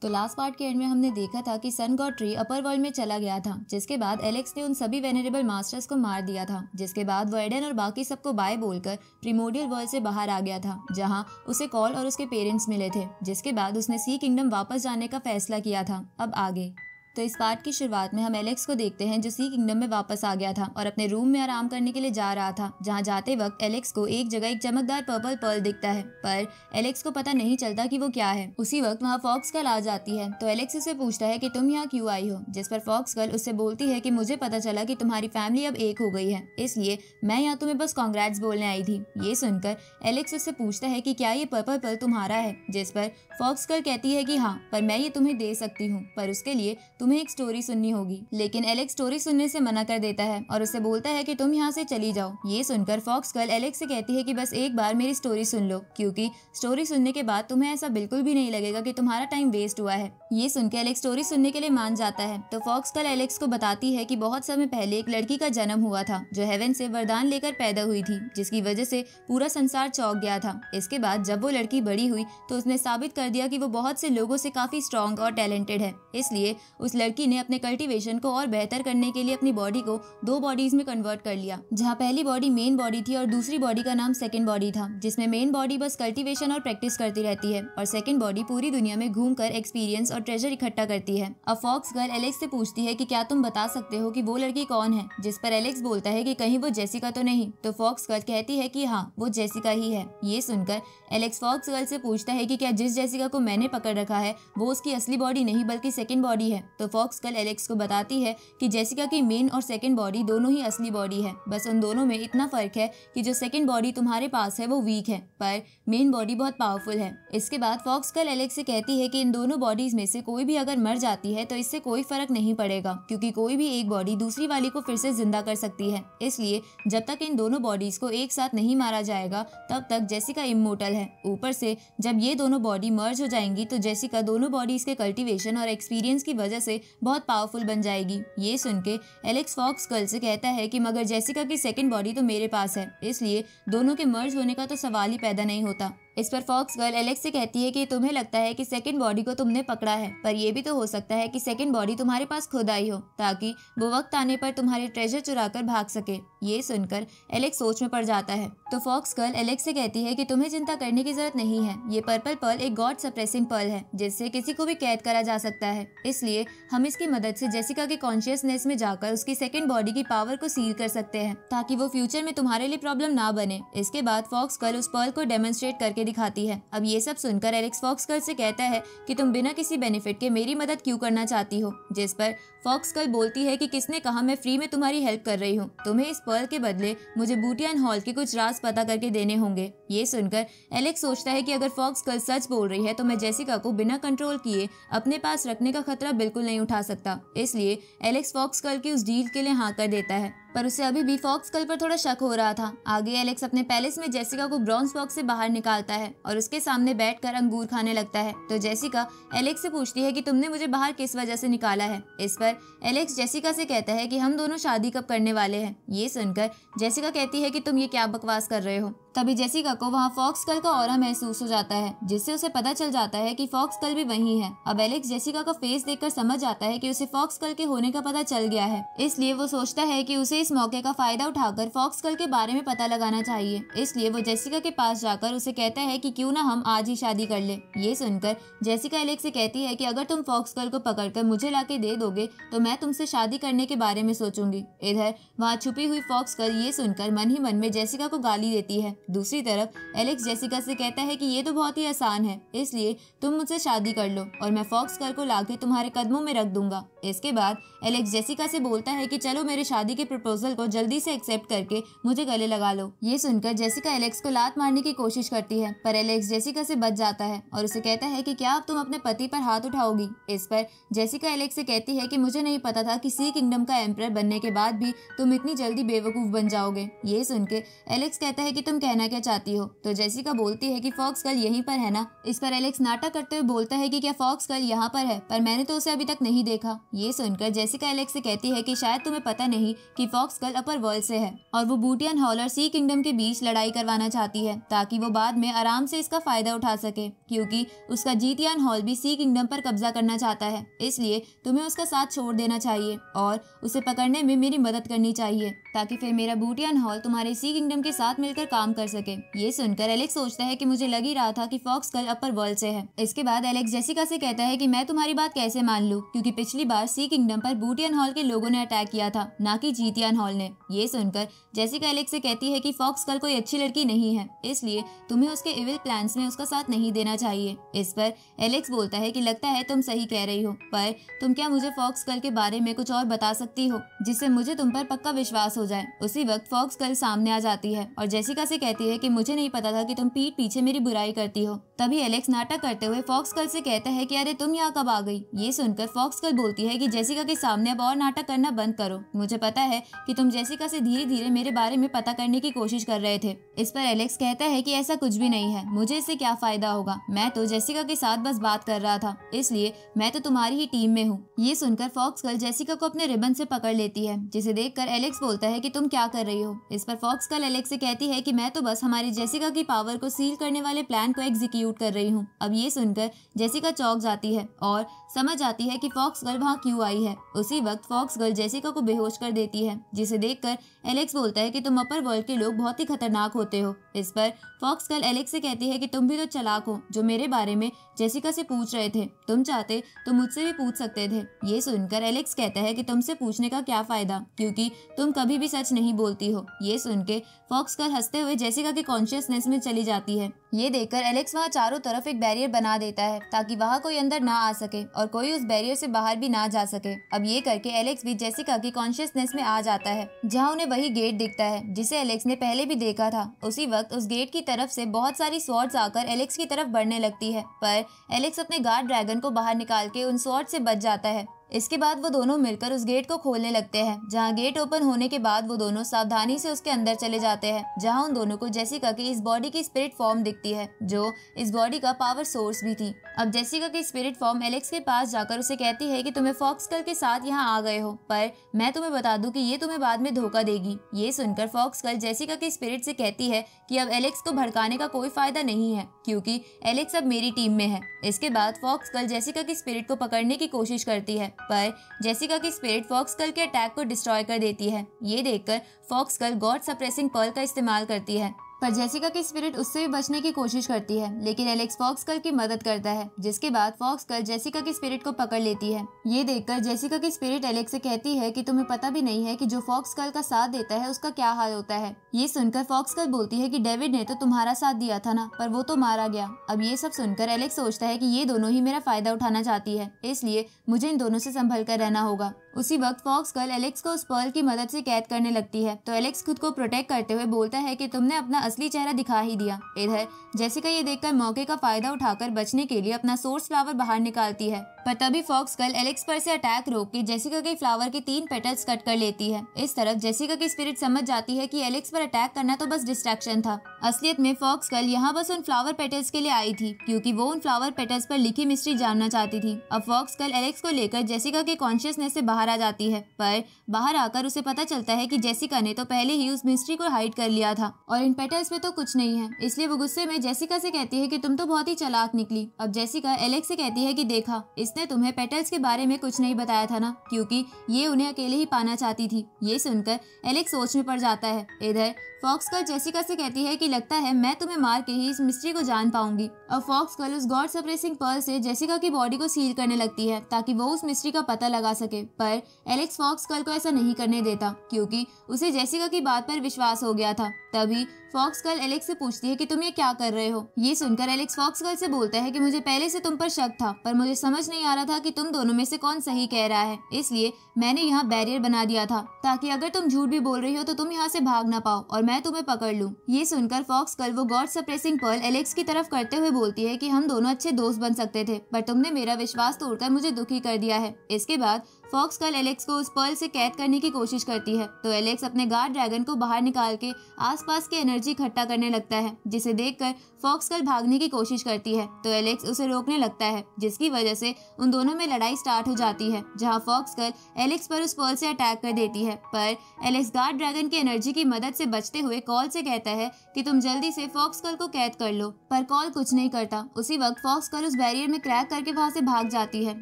तो last part के and में हमने देखा था कि सन गॉड ट्री अपर वर्ल्ड में चला गया था, जिसके बाद एलेक्स ने उन सभी वेनरेबल मास्टर्स को मार दिया था, जिसके बाद वो एडन और बाकी सबको बाय बोलकर प्रीमोडियल वर्ल्ड से बाहर आ गया था, जहां उसे कॉल और उसके पेरेंट्स मिले थे, जिसके बाद उसने सी किंगडम वापस जाने का फैसला किया था। अब आगे तो इस पार्ट की शुरुआत में हम एलेक्स को देखते हैं जो सी किंगडम में वापस आ गया था और अपने रूम में आराम करने के लिए जा रहा था, जहां जाते वक्त एलेक्स को एक जगह एक चमकदार पर्पल पर्ल दिखता है, पर एलेक्स को पता नहीं चलता कि वो क्या है। उसी वक्त वहां फॉक्स गर्ल आ जाती है, तो एलेक्स उसे पूछता है कि तुम यहाँ क्यों आई हो, जिस पर फॉक्स गर्ल उससे बोलती है कि मुझे पता चला कि तुम्हारी फैमिली अब एक हो गई है, इसलिए मैं यहाँ तुम्हें बस कॉन्ग्रेट्स बोलने आई थी। ये सुनकर एलेक्स उससे पूछता है कि क्या ये पर्पल पर्ल तुम्हारा है, जिस पर फॉक्स गर्ल कहती है कि हाँ, पर मैं ये तुम्हें दे सकती हूँ, पर उसके लिए तुम्हें एक स्टोरी सुननी होगी। लेकिन एलेक्स स्टोरी सुनने से मना कर देता है और उसे बोलता है कि तुम यहाँ से चली जाओ। ये सुनकर फॉक्स गर्ल एलेक्स से कहती है कि बस एक बार मेरी स्टोरी सुन लो, क्योंकि स्टोरी सुनने के बाद तुम्हें ऐसा बिल्कुल भी नहीं लगेगा कि तुम्हारा टाइम वेस्ट हुआ है। ये सुनकर एलेक्स स्टोरी सुनने के लिए मान जाता है। तो फॉक्स गर्ल एलेक्स को बताती है कि बहुत समय पहले एक लड़की का जन्म हुआ था जो हेवन से वरदान लेकर पैदा हुई थी, जिसकी वजह से पूरा संसार चौंक गया था। इसके बाद जब वो लड़की बड़ी हुई तो उसने साबित कर दिया कि वो बहुत से लोगों से काफी स्ट्रॉन्ग और टैलेंटेड है, इसलिए उस लड़की ने अपने कल्टीवेशन को और बेहतर करने के लिए अपनी बॉडी को 2 बॉडीज में कन्वर्ट कर लिया, जहां पहली बॉडी मेन बॉडी थी और दूसरी बॉडी का नाम सेकंड बॉडी था, जिसमें मेन बॉडी बस कल्टीवेशन और प्रैक्टिस करती रहती है और सेकंड बॉडी पूरी दुनिया में घूमकर एक्सपीरियंस और ट्रेजर इकट्ठा करती है। अब फॉक्स गर्ल एलेक्स से पूछती है कि क्या तुम बता सकते हो कि वो लड़की कौन है, जिस पर एलेक्स बोलता है कि कहीं वो जेसिका तो नहीं। तो फॉक्स गर्ल कहती है कि हाँ, वो जेसिका ही है। ये सुनकर एलेक्स फॉक्स गर्ल से पूछता है कि क्या जिस जेसिका को मैंने पकड़ रखा है वो उसकी असली बॉडी नहीं बल्कि सेकंड बॉडी है। तो फॉक्स गर्ल एलेक्स को बताती है कि जेसिका की मेन और सेकंड बॉडी दोनों ही असली बॉडी है, बस उन दोनों में इतना फर्क है कि जो सेकंड बॉडी तुम्हारे पास है वो वीक है, पर मेन बॉडी बहुत पावरफुल है। इसके बाद फॉक्स गर्ल एलेक्स से कहती है कि इन दोनों बॉडीज में से कोई भी अगर मर जाती है तो इससे कोई फर्क नहीं पड़ेगा, क्योंकि कोई भी एक बॉडी दूसरी वाली को फिर से जिंदा कर सकती है, इसलिए जब तक इन दोनों बॉडीज को एक साथ नहीं मारा जाएगा तब तक जेसिका इमोर्टल है। ऊपर से जब ये दोनों बॉडी मर्ज हो जाएंगी तो जेसिका दोनों बॉडीज के कल्टीवेशन और एक्सपीरियंस की वजह से बहुत पावरफुल बन जाएगी। ये सुन के एलेक्स फॉक्स गर्ल से कहता है कि मगर जेसिका की सेकंड बॉडी तो मेरे पास है, इसलिए दोनों के मर्ज होने का तो सवाल ही पैदा नहीं होता। इस पर फॉक्स गर्ल एलेक्स से कहती है कि तुम्हें लगता है कि सेकंड बॉडी को तुमने पकड़ा है, पर यह भी तो हो सकता है कि सेकंड बॉडी तुम्हारे पास खुद आई हो ताकि वो वक्त आने पर तुम्हारे ट्रेजर चुरा कर भाग सके। ये सुनकर एलेक्स सोच में पड़ जाता है। तो फॉक्स गर्ल एलेक्स से कहती है कि तुम्हें चिंता करने की जरूरत नहीं है, ये पर्पल पर्ल एक गॉड सप्रेसिंग पर्ल है जिससे किसी को भी कैद करा जा सकता है, इसलिए हम इसकी मदद से जेसिका के कॉन्शियसनेस में जाकर उसकी सेकंड बॉडी की पावर को सील कर सकते हैं ताकि वो फ्यूचर में तुम्हारे लिए प्रॉब्लम ना बने। इसके बाद फॉक्स गर्ल उस पर्ल को डेमोन्स्ट्रेट करके दिखाती है। अब ये सब सुनकर एलेक्स फॉक्स गर्ल से कहता है कि तुम बिना किसी बेनिफिट के मेरी मदद क्यों करना चाहती हो, जिस पर फॉक्स गर्ल बोलती है कि किसने कहा मैं फ्री में तुम्हारी हेल्प कर रही हूँ, तुम्हें इस पर्ल के बदले मुझे बूटियान हॉल के कुछ राज पता करके देने होंगे। ये सुनकर एलेक्स सोचता है कि अगर फॉक्स गर्ल सच बोल रही है तो मैं जेसिका को बिना कंट्रोल किए अपने पास रखने का खतरा बिल्कुल नहीं उठा सकता, इसलिए एलेक्स फॉक्स गर्ल की उस डील के लिए हाँ कर देता है। पर उसे अभी भी फॉक्स गर्ल पर थोड़ा शक हो रहा था। आगे एलेक्स अपने पैलेस में जेसिका को ब्रॉन्ज बॉक्स से बाहर निकालता है और उसके सामने बैठकर अंगूर खाने लगता है। तो जेसिका एलेक्स से पूछती है कि तुमने मुझे बाहर किस वजह से निकाला है। इस पर एलेक्स जेसिका से कहता है कि हम दोनों शादी कब करने वाले हैं। ये सुनकर जेसिका कहती है कि तुम ये क्या बकवास कर रहे हो। तभी जेसिका को वहाँ फॉक्स गर्ल का ऑरा महसूस हो जाता है, जिससे उसे पता चल जाता है कि फॉक्स गर्ल भी वही है। अब एलेक्स जेसिका का फेस देखकर समझ आता है कि उसे फॉक्स गर्ल के होने का पता चल गया है, इसलिए वो सोचता है कि उसे इस मौके का फायदा उठाकर फॉक्स गर्ल के बारे में पता लगाना चाहिए। इसलिए वो जेसिका के पास जाकर उसे कहता है कि क्यों ना हम आज ही शादी कर ले। ये सुनकर जेसिका एलेक्स से कहती है कि अगर तुम फॉक्स गर्ल को पकड़कर मुझे लाके दे दोगे तो मैं तुमसे शादी करने के बारे में सोचूंगी। इधर वहाँ छुपी हुई फॉक्स गर्ल ये सुनकर मन ही मन में जेसिका को गाली देती है। दूसरी तरफ एलेक्स जेसिका से कहता है कि ये तो बहुत ही आसान है, इसलिए तुम मुझसे शादी कर लो और मैं फॉक्स गर्ल को लाके तुम्हारे कदमों में रख दूंगा। इसके बाद एलेक्स जेसिका से बोलता है कि चलो मेरे शादी के प्रपोजल को जल्दी से एक्सेप्ट करके मुझे गले लगा लो। ये सुनकर जेसिका एलेक्स को लात मारने की कोशिश करती है, पर एलेक्स जेसिका से बच जाता है और उसे कहता है कि क्या अब तुम अपने पति पर हाथ उठाओगी। इस पर जेसिका एलेक्स से कहती है कि मुझे नहीं पता था कि सी किंगडम का एम्परर बनने के बाद भी तुम इतनी जल्दी बेवकूफ बन जाओगे। ये सुनकर एलेक्स कहता है कि तुम कहना कहना क्या चाहती हो? तो जेसिका बोलती है कि फॉक्स गर्ल यहीं पर है ना। इस पर एलेक्स नाटक करते हुए बोलता है कि क्या फॉक्स गर्ल यहाँ पर है, पर मैंने तो उसे अभी तक नहीं देखा। ये सुनकर जेसिका एलेक्स से कहती है कि शायद तुम्हें पता नहीं कि फॉक्स गर्ल अपर वर्ल्ड से है और वो बूटियन हॉल और सी किंगडम के बीच लड़ाई करवाना चाहती है ताकि वो बाद में आराम से इसका फायदा उठा सके, क्योंकि उसका जीतियान हॉल भी सी किंगडम पर कब्जा करना चाहता है। इसलिए तुम्हें उसका साथ छोड़ देना चाहिए और उसे पकड़ने में मेरी मदद करनी चाहिए ताकि फिर मेरा बूटियन हॉल तुम्हारे सी किंगडम के साथ मिलकर काम कर सके। ये सुनकर एलेक्स सोचता है कि मुझे लग ही रहा था कि फॉक्स गर्ल अपर वर्ल्ड से है। इसके बाद एलेक्स जेसिका से कहता है कि मैं तुम्हारी बात कैसे मान लूं, क्योंकि पिछली बार सी किंगडम पर बूटियन हॉल के लोगों ने अटैक किया था, ना कि जीतियान हॉल ने। ये सुनकर जेसिका एलेक्स से कहती है कि फॉक्स गर्ल कोई अच्छी लड़की नहीं है, इसलिए तुम्हें उसके इविल प्लान्स में उसका साथ नहीं देना चाहिए। इस पर एलेक्स बोलता है कि लगता है तुम सही कह रही हो, पर तुम क्या मुझे फॉक्स गर्ल के बारे में कुछ और बता सकती हो जिससे मुझे तुम पर पक्का विश्वास हो जाए। उसी वक्त फॉक्स गर्ल सामने आ जाती है और जेसिका से कहती है कि मुझे नहीं पता था कि तुम पीठ पीछे मेरी बुराई करती हो। तभी एलेक्स नाटक करते हुए फॉक्स गर्ल से कहता है कि अरे तुम यहाँ कब आ गई। ये सुनकर फॉक्स गर्ल बोलती है कि जेसिका के सामने अब और नाटक करना बंद करो, मुझे पता है कि तुम जेसिका से धीरे धीरे मेरे बारे में पता करने की कोशिश कर रहे थे। इस पर एलेक्स कहता है कि ऐसा कुछ भी नहीं है, मुझे इससे क्या फायदा होगा, मैं तो जेसिका के साथ बस बात कर रहा था, इसलिए मैं तो तुम्हारी ही टीम में हूँ। ये सुनकर फॉक्स गर्ल जेसिका को अपने रिबन से पकड़ लेती है, जिसे देखकर एलेक्स बोलता है कि तुम क्या कर रही हो। इस पर फॉक्स गर्ल एलेक्स से कहती है कि मैं तो बस हमारी जेसिका की पावर को सील करने वाले प्लान को एग्जीक्यूट कर रही हूँ। अब ये सुनकर जेसिका चौंक जाती है और समझ आती है कि फॉक्स गर्ल वहाँ क्यों आई है। उसी वक्त फॉक्स गर्ल जेसिका को बेहोश कर देती है, जिसे देखकर एलेक्स बोलता है कि तुम अपर वर्ल्ड के लोग बहुत ही खतरनाक होते हो। इस पर फॉक्स गर्ल एलेक्स से कहती है कि तुम भी तो चालाक हो, जो मेरे बारे में जेसिका से पूछ रहे थे, तुम चाहते तो मुझसे भी पूछ सकते थे। ये सुनकर एलेक्स कहता है कि तुमसे पूछने का क्या फायदा, क्योंकि तुम कभी भी सच नहीं बोलती हो। ये सुन के फॉक्स गर्ल हंसते हुए जेसिका के कॉन्शियसनेस में चली जाती है। ये देखकर एलेक्स वहाँ चारों तरफ एक बैरियर बना देता है ताकि वहाँ कोई अंदर ना आ सके और कोई उस बैरियर से बाहर भी ना जा सके। अब ये करके एलेक्स भी जेसिका की कॉन्शियसनेस में आ जाता है, जहाँ उन्हें वही गेट दिखता है जिसे एलेक्स ने पहले भी देखा था। उसी वक्त उस गेट की तरफ से बहुत सारी स्वॉर्ड्स आकर एलेक्स की तरफ बढ़ने लगती है, पर एलेक्स अपने गार्ड ड्रैगन को बाहर निकाल के उन स्वॉर्ड से बच जाता है। इसके बाद वो दोनों मिलकर उस गेट को खोलने लगते हैं, जहाँ गेट ओपन होने के बाद वो दोनों सावधानी से उसके अंदर चले जाते हैं, जहाँ उन दोनों को जेसिका की इस बॉडी की स्पिरिट फॉर्म दिखती है, जो इस बॉडी का पावर सोर्स भी थी। अब जेसिका की स्पिरिट फॉर्म एलेक्स के पास जाकर उसे कहती है कि तुम्हें फॉक्स गर्ल के साथ यहाँ आ गए हो, पर मैं तुम्हें बता दूं कि ये तुम्हें बाद में धोखा देगी। ये सुनकर फॉक्स गर्ल जेसिका की स्पिरिट से कहती है कि अब एलेक्स को भड़काने का कोई फायदा नहीं है, क्योंकि एलेक्स अब मेरी टीम में है। इसके बाद फॉक्स गर्ल जेसिका की स्पिरिट को पकड़ने की कोशिश करती है, पर जेसिका की स्पिरिट फॉक्स गर्ल के अटैक को डिस्ट्रॉय कर देती है। ये देखकर fox girl god suppressing pearl का इस्तेमाल करती है, पर जेसिका की स्पिरिट उससे भी बचने की कोशिश करती है, लेकिन एलेक्स फॉक्स गर्ल की मदद करता है, जिसके बाद फॉक्स गर्ल जेसिका की स्पिरिट को पकड़ लेती है। ये देखकर जेसिका की स्पिरिट एलेक्स से कहती है कि तुम्हें पता भी नहीं है कि जो फॉक्स गर्ल का साथ देता है उसका क्या हाल होता है। ये सुनकर फॉक्स गर्ल बोलती है कि डेविड ने तो तुम्हारा साथ दिया था ना, पर वो तो मारा गया। अब ये सब सुनकर एलेक्स सोचता है कि ये दोनों ही मेरा फायदा उठाना चाहती है, इसलिए मुझे इन दोनों से संभल कर रहना होगा। उसी वक्त फॉक्स गर्ल एलेक्स को उस पर्ल की मदद से कैद करने लगती है, तो एलेक्स खुद को प्रोटेक्ट करते हुए बोलता है कि तुमने अपना असली चेहरा दिखा ही दिया। इधर जेसिका ये देखकर मौके का फायदा उठाकर बचने के लिए अपना सोर्स फ्लावर बाहर निकालती है, पर तभी फॉक्स गर्ल एलेक्स पर से अटैक रोक के जेसिका के फ्लावर के 3 पेटल्स कट कर लेती है। इस तरफ जेसिका की स्पिरिट समझ जाती है कि एलेक्स पर अटैक करना तो बस डिस्ट्रैक्शन था। असलियत में फॉक्स गर्ल यहाँ बस उन फ्लावर पेटल्स के लिए आई थी, क्योंकि वो उन फ्लावर पेटल्स पर लिखी मिस्ट्री जानना चाहती थी। अब फॉक्स गर्ल एलेक्स को लेकर जेसिका के कॉन्शियसनेस से बाहर आ जाती है, पर बाहर आकर उसे पता चलता है कि जेसिका ने तो पहले ही उस मिस्ट्री को हाइड कर लिया था और इन पेटल्स में तो कुछ नहीं है। इसलिए वो गुस्से में जेसिका से कहती है कि तुम तो बहुत ही चालाक निकली। अब जेसिका एलेक्स से कहती है कि देखा, इसने तुम्हें पेटल्स के बारे में कुछ नहीं बताया था ना, क्योंकि ये उन्हें अकेले ही पाना चाहती थी। ये सुनकर एलेक्स सोच में पड़ जाता है। इधर फॉक्स गर्ल जेसिका से कहती है कि लगता है मैं तुम्हें मार के ही इस मिस्ट्री को जान पाऊंगी। अब फॉक्स गर्ल उस गॉड सप्रेसिंग पर्ल से जेसिका की बॉडी को सील करने लगती है ताकि वो उस मिस्ट्री का पता लगा सके, पर एलेक्स फॉक्स गर्ल को ऐसा नहीं करने देता, क्योंकि उसे जेसिका की बात पर विश्वास हो गया था। तभी फॉक्स गर्ल एलेक्स से पूछती है कि तुम ये क्या कर रहे हो। ये सुनकर एलेक्स फॉक्स गर्ल से बोलता है कि मुझे पहले से तुम पर शक था, पर मुझे समझ नहीं आ रहा था कि तुम दोनों में से कौन सही कह रहा है, इसलिए मैंने यहाँ बैरियर बना दिया था ताकि अगर तुम झूठ भी बोल रही हो तो तुम यहाँ से भाग ना पाओ और मैं तुम्हें पकड़ लूं। ये सुनकर फॉक्स गर्ल वो गॉड सप्रेसिंग पर्ल एलेक्स की तरफ करते हुए बोलती है कि हम दोनों अच्छे दोस्त बन सकते थे, पर तुमने मेरा विश्वास तोड़कर मुझे दुखी कर दिया है। इसके बाद फॉक्स गर्ल एलेक्स को उस पर्ल से कैद करने की कोशिश करती है, तो एलेक्स अपने गार्ड ड्रैगन को बाहर निकाल के आसपास के एनर्जी एनर्जी इकट्ठा करने लगता है, जिसे देखकर फॉक्स गर्ल भागने की कोशिश करती है तो एलेक्स उसे रोकने लगता है, जिसकी वजह से उन दोनों में लड़ाई स्टार्ट हो जाती है, जहां फॉक्स गर्ल एलेक्स पर उस पर्ल से अटैक कर देती है। पर एलेक्स गार्ड ड्रैगन की एनर्जी की मदद से बचते हुए कॉल से कहता है कि तुम जल्दी से फॉक्स गर्ल को कैद कर लो, पर कॉल कुछ नहीं करता। उसी वक्त फॉक्स गर्ल उस बैरियर में क्रैक करके वहां से भाग जाती है,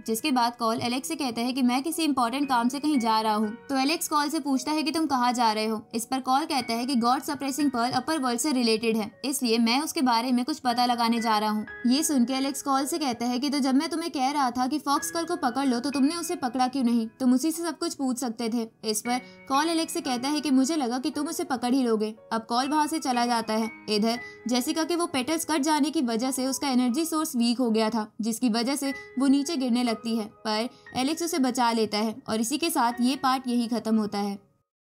जिसके बाद कॉल एलेक्स से कहता है कि मैं किसी इंपॉर्टेंट काम से कहीं जा रहा हूँ। तो एलेक्स कॉल से पूछता है कि तुम कहाँ जा रहे हो। इस पर कॉल कहता है कि गॉड सप्रेसिंग पर्ल अपर वर्ल्ड से रिलेटेड है, इसलिए मैं उसके बारे में कुछ पता लगाने जा रहा हूँ। ये सुन के एलेक्स कॉल से कहता है कि तो जब मैं तुम्हें कह रहा था कि फॉक्स गर्ल को पकड़ लो तो तुमने उसे पकड़ा क्यों नहीं, तुम उसी से सब कुछ पूछ सकते थे। इस पर कॉल एलेक्स से कहता है कि मुझे लगा कि तुम उसे पकड़ ही लोगे। अब कॉल वहां से चला जाता है। इधर जेसिका के वो पेटल्स कट जाने की वजह से उसका एनर्जी सोर्स वीक हो गया था, जिसकी वजह से वो नीचे गिरने लगती है, पर एलेक्स उसे बचा लेता है और इसी के साथ ये पार्ट यही खत्म होता है।